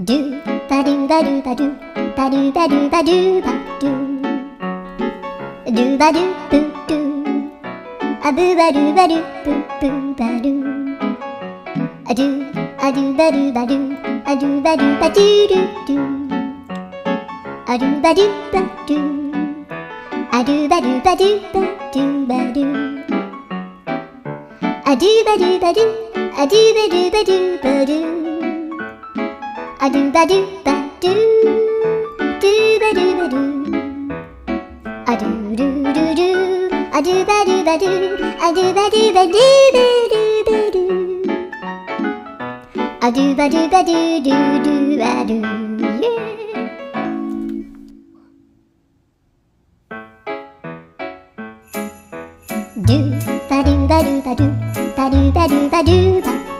ドゥバドゥバドゥバドゥバドゥバドゥバドゥバドゥドゥバドゥブドゥアブバドゥバドゥブブバドゥアドゥアドゥバドゥバドゥアドゥバドゥバドゥドゥドゥアドゥバドゥバドゥアドゥバドゥバドゥバドゥバドゥアドゥバドゥバドゥアドゥバドゥバドゥバドゥアドゥバドゥバドゥドゥバドゥバドゥアドゥルルルアドゥバドゥバドゥアドゥバドゥバドゥバドゥバドゥアドゥバドゥバドゥドゥドゥアドゥドゥバドゥバドゥバドゥバドゥバドゥバドゥバ